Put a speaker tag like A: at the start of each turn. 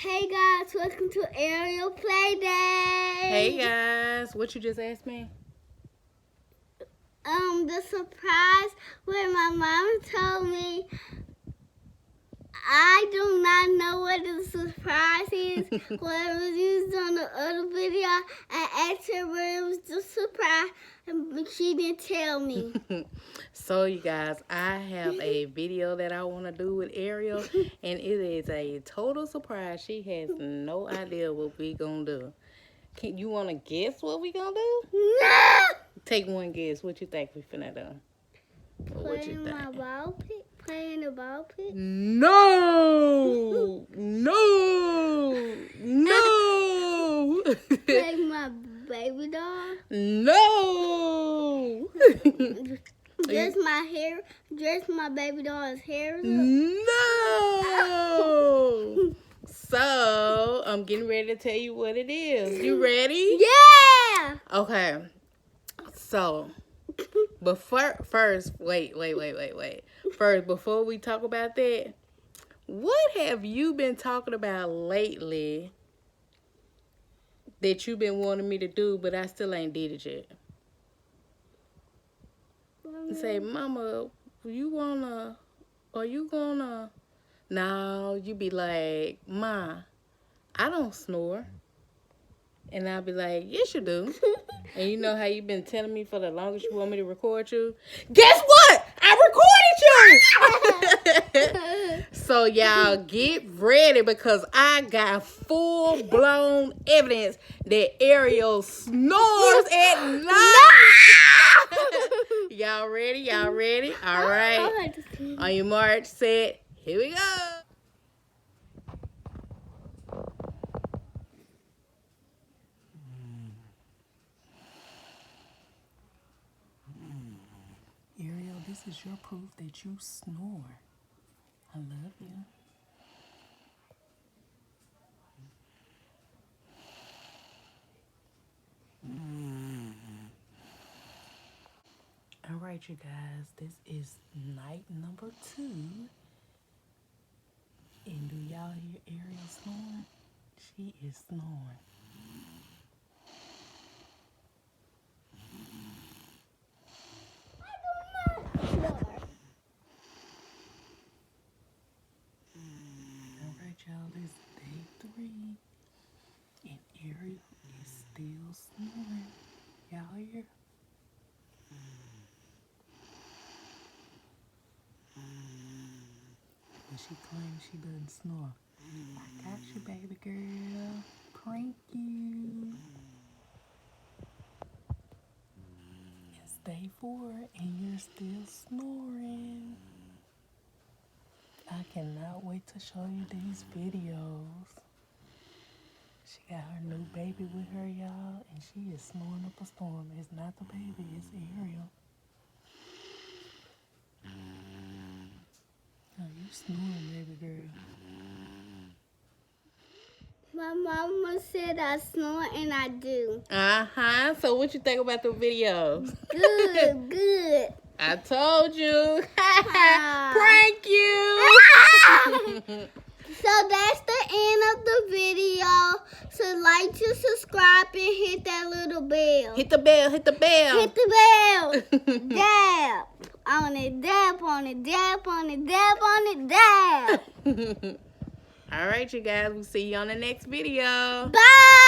A: Hey guys, welcome to Ariel Play Day.
B: Hey guys, what you just asked me?
A: The surprise where my mom told me I do not know what the surprise is. What was used on the other video, I asked her where it was the surprise, but she didn't tell me.
B: So you guys, I have a video that I want to do with Ariel, and it is a total surprise. She has no idea what we gonna do. You want to guess what we gonna do?
A: No!
B: Take one guess. What you think we finna do? What you
A: Playing
B: think?
A: my ball pit? Playing the ball pit?
B: No! No!
A: Playing my baby doll?
B: No!
A: Dress my baby doll's hair up?
B: No! So, I'm getting ready to tell you what it is. You ready?
A: Yeah!
B: Okay. So, but first, wait. First, before we talk about that, what have you been talking about lately that you've been wanting me to do, but I still ain't did it yet? Say, Mama, are you gonna? No, you be like, Ma, I don't snore. And I'll be like, yes, you do. And you know how you've been telling me for the longest you want me to record you? Guess what? I recorded you! So y'all get ready because I got full-blown evidence that Ariel snores at night. Y'all ready? Y'all ready? All right. On your march, set, here we go. Ariel, this is your proof that you snore. I love you. All right, you guys, this is night number 2. And do y'all hear Ariel snoring? She is snoring. All right, y'all, this is day 3. And Ariel is still snoring. Y'all hear? But she claims she doesn't snore. I got you, baby girl. Prank you. It's day 4 and you're still snoring. I cannot wait to show you these videos. She got her new baby with her, y'all, and she is snoring up a storm. It's not the baby, it's Ariel. Oh, you snoring, baby girl.
A: My mama said I snore and I do.
B: Uh-huh. So what you think about the videos?
A: Good.
B: I told you. Prank you.
A: So that's the end of the video. So like to subscribe and hit that little bell.
B: Hit the bell.
A: Hit the bell. Dab on it, dab on it, dab on it, dab on it, dab.
B: All right, you guys. We'll see you on the next video.
A: Bye.